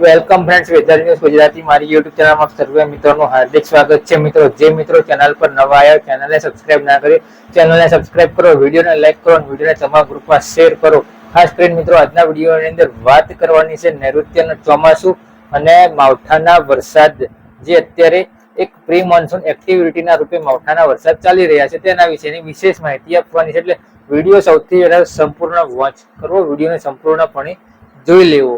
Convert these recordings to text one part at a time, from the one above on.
Welcome friends, weather news Gujarati મારી YouTube ચેનલમાં સર્વે મિત્રોનું હાર્દિક સ્વાગત છે। મિત્રો, જે મિત્રો ચેનલ પર નવા આવ્યા ચેનલને સબસ્ક્રાઇબ ના કરી ચેનલને સબસ્ક્રાઇબ કરો, વિડીયોને લાઈક કરો અને વિડીયોને તમામ ગ્રુપમાં શેર કરો। ખાસ કરીને મિત્રો, આજના વિડીયોની અંદર વાત કરવાની છે નૈઋત્યનું ચોમાસું અને માવઠાના વરસાદ, જે અત્યારે એક પ્રી મોન્સૂન એક્ટિવિટીના રૂપે માવઠાના વરસાદ ચાલી રહ્યા છે તેના વિશેની વિશેષ માહિતી આપવાની છે। એટલે વિડીયો સૌથી પહેલા સંપૂર્ણ વોચ કરવો, વિડીયોને સંપૂર્ણપણે જોઈ લેવો।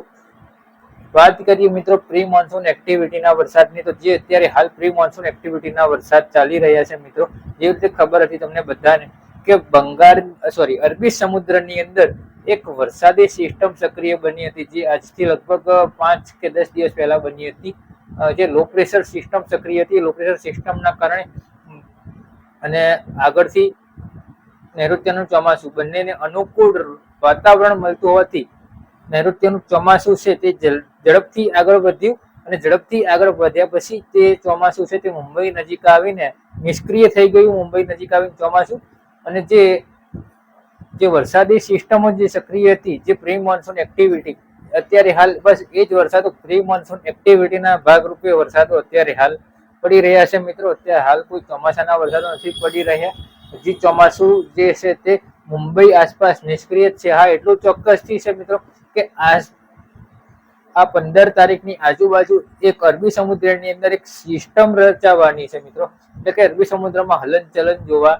વાત કરીએ મિત્રો પ્રી મોન્સૂન એક્ટિવિટીના વરસાદની, તો જે અત્યારે હાલ પ્રી મોન્સૂન એક્ટિવિટીના વરસાદ ચાલી રહ્યા છે મિત્રો, જે રીતે ખબર હતી તમને બધાને કે અરબી સમુદ્રની અંદર એક વરસાદી સિસ્ટમ સક્રિય બની હતી, જે આજથી લગભગ 5 કે 10 દિવસ પહેલા બની હતી। જે લો પ્રેશર સિસ્ટમ સક્રિય હતી, લો પ્રેશર સિસ્ટમના કારણે અને આગળથી નૈઋત્યનું ચોમાસું બંનેને અનુકૂળ વાતાવરણ મળતું હોવાથી નૈઋત્યનું ચોમાસું છે તે ઝડપથી આગળ વધ્યું અને ઝડપથી આગળ વધ્યા પછી તે ચોમાસું છે તે મુંબઈ નજીક આવીને નિષ્ક્રિય થઈ ગયું। મુંબઈ નજીક આવીને ચોમાસું અને જે વરસાદી સિસ્ટમો જે સક્રિય હતી, જે પ્રી મોન્સૂન એક્ટિવિટી, અત્યારે હાલ બસ એ જ વરસાદો પ્રી મોન્સૂન એક્ટિવિટીના ભાગરૂપે વરસાદો અત્યારે હાલ પડી રહ્યા છે મિત્રો। અત્યારે હાલ કોઈ ચોમાસાના વરસાદો નથી પડી રહ્યા, હજી ચોમાસું જે છે તે મુંબઈ આસપાસ નિષ્ક્રિય છે। હા, એટલું ચોક્કસથી છે મિત્રો કે આ 15 તારીખની આજુબાજુ એક અરબી સમુદ્રની અંદર એક સિસ્ટમ રચાવાની છે મિત્રો, એટલે કે અરબી સમુદ્રમાં હલનચલન જોવા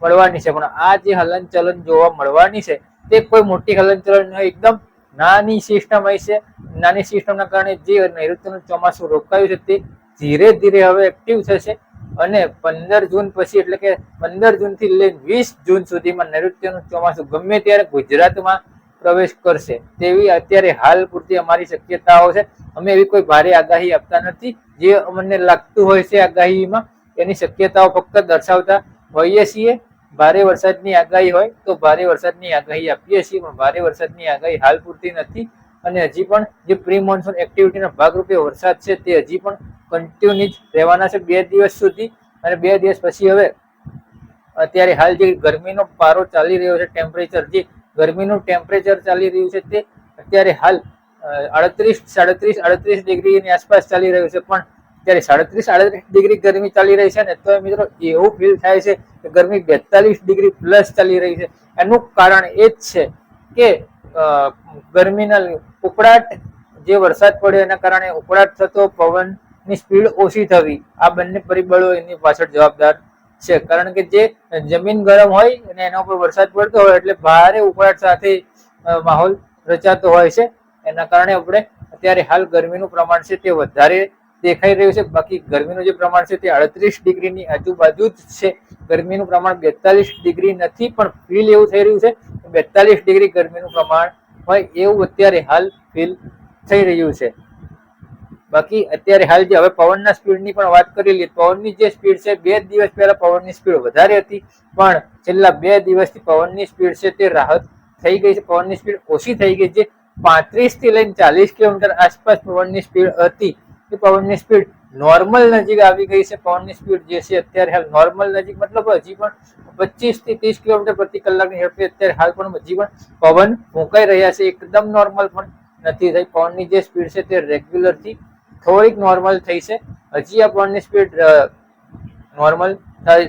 મળવાની છે। પણ આ જે હલનચલન જોવા મળવાની છે તે કોઈ મોટી હલનચલન એકદમ નાની સિસ્ટમ હશે। નાની સિસ્ટમના કારણે જે નૈઋત્યનું ચોમાસું રોકાયું છે તે ધીરે ધીરે હવે એક્ટિવ થશે અને 15 જૂન પછી, એટલે કે 15 જૂનથી લઈને 20 જૂન સુધીમાં નૈઋત્યનું ચોમાસું ગમે ત્યારે ગુજરાતમાં પ્રવેશ કરશે તેવી અત્યારે હાલ પૂરતી અમારી શક્યતાઓ છે। અમે એવી કોઈ ભારે આગાહી આપતા નથી, જે અમને લાગતું હોય છે આગાહીમાં એની શક્યતાઓ ફક્ત દર્શાવતા હોઈએ છીએ। ભારે વરસાદની આગાહી હોય તો ભારે વરસાદની આગાહી આપીએ છીએ, પણ ભારે વરસાદની આગાહી હાલ પૂરતી નથી અને હજી પણ જે પ્રી મોન્સૂન એક્ટિવિટીના ભાગરૂપે વરસાદ છે તે હજી પણ કન્ટિન્યુ રહેવાના છે 2 દિવસ સુધી, અને 2 દિવસ પછી હવે અત્યારે હાલ જે ગરમીનો પારો ચાલી રહ્યો છે, ટેમ્પરેચર, જે ગરમીનું ટેમ્પરેચર ચાલી રહ્યું છે તે અત્યારે હાલ 38 ડિગ્રીની આસપાસ ચાલી રહ્યું છે, પણ અત્યારે 37 ડિગ્રી ગરમી ચાલી રહી છે ને તો મિત્રો એવું ફીલ થાય છે કે ગરમી 42 ડિગ્રી પ્લસ ચાલી રહી છે। એનું કારણ એ જ છે કે ગરમીના ઉકળાટ, જે વરસાદ પડ્યો એના કારણે ઉકળાટ થતો, પવનની સ્પીડ ઓછી થવી, આ બંને પરિબળો એની પાછળ જવાબદાર છે। કારણ કે જે જમીન ગરમ હોય અને એના ઉપર વરસાદ પડતો હોય એટલે ભારે ઉકળાટ સાથે માહોલ રચાતો હોય છે, એના કારણે આપણે અત્યારે હાલ ગરમીનું પ્રમાણ છે તે વધારે દેખાઈ રહ્યું છે। બાકી ગરમીનું જે પ્રમાણ છે તે 38 ડિગ્રીની આજુબાજુ જ છે, ગરમીનું પ્રમાણ 42 ડિગ્રી નથી, પણ ફીલ એવું થઈ રહ્યું છે 42 ડિગ્રી ગરમીનું પ્રમાણ હોય એવું અત્યારે હાલ ફીલ થઈ રહ્યું છે। બાકી અત્યારે હાલ જે હવે પવનના સ્પીડની પણ વાત કરી લઈએ, પવનની જે સ્પીડ છે 2 દિવસ પહેલા પવનની સ્પીડ વધારે હતી, પણ છેલ્લા 2 દિવસથી પવનની સ્પીડ છે તે રાહત થઈ ગઈ છે, પવનની સ્પીડ ઓછી થઈ ગઈ છે। 35 થી લઈને 40 કિલોમીટર આસપાસ પવનની સ્પીડ હતી, એ પવનની સ્પીડ નોર્મલ નજીક આવી ગઈ છે। પવનની સ્પીડ જે છે અત્યારે હાલ નોર્મલ નજીક, મતલબ હજી પણ 25 થી 30 કિલોમીટર પ્રતિ કલાકની ઝડપે અત્યારે હાલ પણ હજી પણ પવન ફૂંકાઈ રહ્યા છે, એકદમ નોર્મલ પણ નથી થઈ। પવનની જે સ્પીડ છે તે રેગ્યુલરથી થોડીક નોર્મલ થઈ છે, હજી આ પવનની સ્પીડ નોર્મલ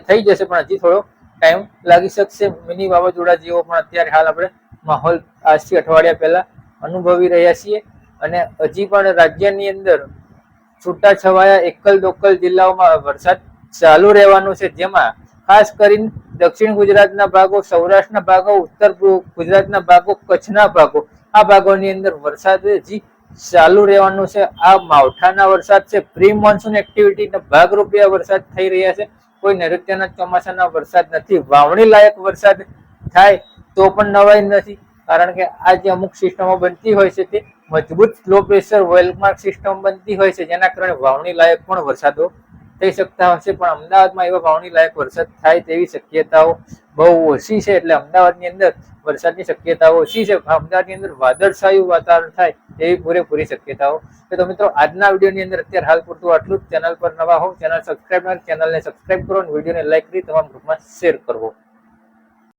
થઈ જશે, પણ હજી થોડો ટાઈમ લાગી શકશે। મિની વાવાઝોડા જેવો પણ અત્યારે હાલ આપણે માહોલ આજથી અઠવાડિયા પહેલા અનુભવી રહ્યા છીએ અને હજી પણ રાજ્યની અંદર છૂટાછવાયા એકલ દોકલ જિલ્લાઓમાં વરસાદ ચાલુ રહેવાનો છે, જેમાં ખાસ કરીને દક્ષિણ ગુજરાતના ભાગો, સૌરાષ્ટ્રના ભાગો, ઉત્તર ગુજરાતના ભાગો, કચ્છના ભાગો, આ ભાગોની અંદર વરસાદ હજી ચાલુ રહેવાનું છે। આ માવઠાના વરસાદ છે, પ્રી મોન્સૂન એક્ટિવિટીના ભાગરૂપે આ વરસાદ થઈ રહ્યા છે, કોઈ નૈઋત્યના ચોમાસાના વરસાદ નથી। વાવણી લાયક વરસાદ થાય તો પણ નવાઈ નથી, કારણ કે આ જે અમુક સિસ્ટમો બનતી હોય છે તે મજબૂત લો પ્રેશર વેલમાર્ક સિસ્ટમ બનતી હોય છે, જેના કારણે વાવણી લાયક પણ વરસાદો થઈ શકતા હશે, પણ અમદાવાદમાં એવા વાવણી લાયક વરસાદ થાય તેવી શક્યતાઓ બહુ ઓછી છે। એટલે અમદાવાદની અંદર વરસાદની શક્યતાઓ ઓછી છે, અમદાવાદની અંદર વાદળછાયું વાતાવરણ થાય તેવી પૂરેપૂરી શક્યતાઓ છે। તો મિત્રો, આજના વિડીયોની અંદર અત્યારે હાલ પૂરતું આટલું જ। ચેનલ પર નવા હોવ, ચેનલ સબસ્ક્રાઇબ કરો, ચેનલને સબસ્ક્રાઇબ કરો અને વિડીયોને લાઈક કરી તમામ ગ્રુપમાં શેર કરવો।